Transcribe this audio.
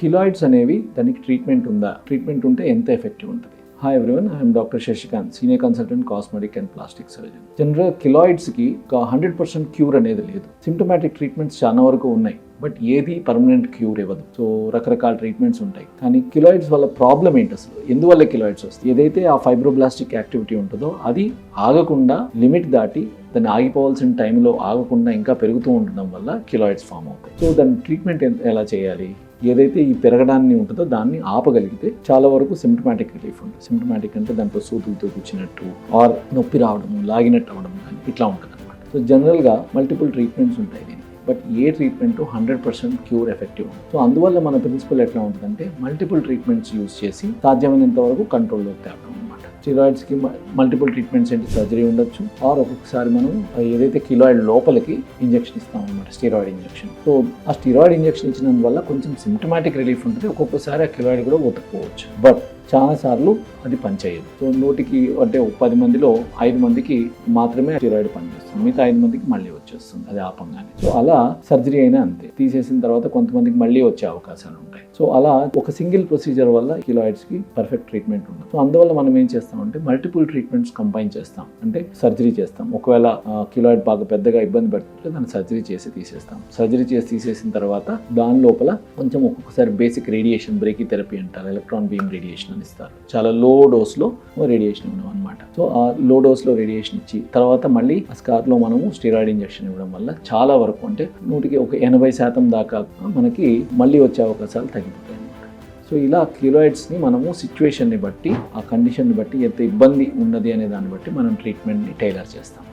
కిలాయిడ్స్ అనేవి దానికి ట్రీట్మెంట్ ఉందా, ట్రీట్మెంట్ ఉంటే ఎంత ఎఫెక్టివ్ ఉంటుంది? Hi everyone, I'm doctor Shashikant, senior consultant cosmetic and plastic surgeon. General కిలాయిడ్స్కి ఒక 100% క్యూర్ అనేది లేదు. సిమ్టమాటిక్ ట్రీట్మెంట్స్ చాలా వరకు ఉన్నాయి, బట్ ఏది పర్మనెంట్ క్యూర్ ఇవ్వదు. సో రకరకాల ట్రీట్మెంట్స్ ఉంటాయి. కానీ కిలాయిడ్స్ వల్ల ప్రాబ్లం ఏంటి అసలు, ఎందువల్ల కిలాయిడ్స్ వస్తాయి? ఏదైతే ఆ ఫైబ్రోబ్లాస్టిక్ యాక్టివిటీ ఉంటుందో అది ఆగకుండా లిమిట్ దాటి దాన్ని ఆగిపోవాల్సిన టైంలో ఆగకుండా ఇంకా పెరుగుతూ ఉండడం వల్ల కిలాయిడ్స్ ఫామ్ అవుతాయి. సో దాని ట్రీట్మెంట్ ఎలా చేయాలి? ఏదైతే ఈ పెరగడాన్ని ఉంటుందో దాన్ని ఆపగలిగితే చాలా వరకు సిమ్టమాటిక్ రిలీఫ్ ఉంటుంది. సిమ్టమాటిక్ అంటే దాంట్లో సూదులతో కూర్చున్నట్టు ఆర్ నొప్పి రావడము, లాగినట్టు అవ్వడం కానీ ఇట్లా ఉంటుంది అనమాట. సో జనరల్గా మల్టిపుల్ ట్రీట్మెంట్స్ ఉంటాయి దీనికి, but A treatment 100% cure effective. So అందువల్ల మన ప్రిన్సిపల్ ఎట్లా ఉంటుందంటే మల్టిపుల్ ట్రీట్మెంట్స్ యూస్ చేసి సాధ్యమైనంత వరకు కంట్రోల్లోకి తేవడం అనమాట. స్టెరాయిడ్స్కి మల్టిపుల్ ట్రీట్మెంట్స్ ఏంటి, సర్జరీ ఉండొచ్చు, ఆర్ ఒక్కొక్కసారి మనం ఏదైతే కిలాయిడ్ లోపలికి ఇంజెక్షన్ ఇస్తాం అనమాట, స్టెరాయిడ్ ఇంజెక్షన్. సో ఆ స్టెరాయిడ్ ఇంజెక్షన్ ఇచ్చినందు వల్ల కొంచెం సిమ్టమాటిక్ రిలీఫ్ ఉంటుంది. ఒక్కొక్కసారి ఆ కిలాయిడ్ కూడా ఉతకపోవచ్చు, బట్ చాలాసార్లు అది పనిచేయదు. సో 100కి అంటే 10 మందిలో 5 మందికి మాత్రమే స్టెరాయిడ్ పనిచేస్తుంది, మిగతా 5 మందికి మళ్ళీ వచ్చేస్తుంది అది ఆపంగానే. సో అలా సర్జరీ అయినా అంతే, తీసేసిన తర్వాత కొంతమందికి మళ్ళీ వచ్చే అవకాశాలు ఉంటాయి. సో అలా ఒక సింగిల్ ప్రొసీజర్ వల్ల కిలాయిడ్స్కి పర్ఫెక్ట్ ట్రీట్మెంట్ ఉండదు. సో అందువల్ల మనం ఏం చేస్తామంటే మల్టిపుల్ ట్రీట్మెంట్స్ కంబైన్ చేస్తాం. అంటే సర్జరీ చేస్తాం, ఒకవేళ కిలాయిడ్ బాగా పెద్దగా ఇబ్బంది పెడుతుంటే దాన్ని సర్జరీ చేసి తీసేస్తాం. సర్జరీ చేసి తీసేసిన తర్వాత దాని లోపల కొంచెం ఒక్కొక్కసారి బేసిక్ రేడియేషన్, బ్రేకీథెరపీ అంటారు, ఎలక్ట్రాన్ బీమ్ రేడియేషన్ ఇస్తారు. చాలా లో డోస్లో రేడియేషన్ ఇవ్వడం అనమాట. సో ఆ లో డోస్లో రేడియేషన్ ఇచ్చి తర్వాత మళ్ళీ ఆ స్కార్లో మనము స్టెరాయిడ్ ఇంజెక్షన్ ఇవ్వడం వల్ల చాలా వరకు అంటే 100కి 80% దాకా మనకి మళ్ళీ వచ్చే అవకాశాలు తగ్గిపోతాయి అన్నమాట. సో ఇలా కిలాయిడ్స్ని మనము సిచ్యువేషన్ని బట్టి, ఆ కండిషన్ని బట్టి ఎంత ఇబ్బంది ఉన్నది అనే దాన్ని బట్టి మనం ట్రీట్మెంట్ని టైలర్ చేస్తాం.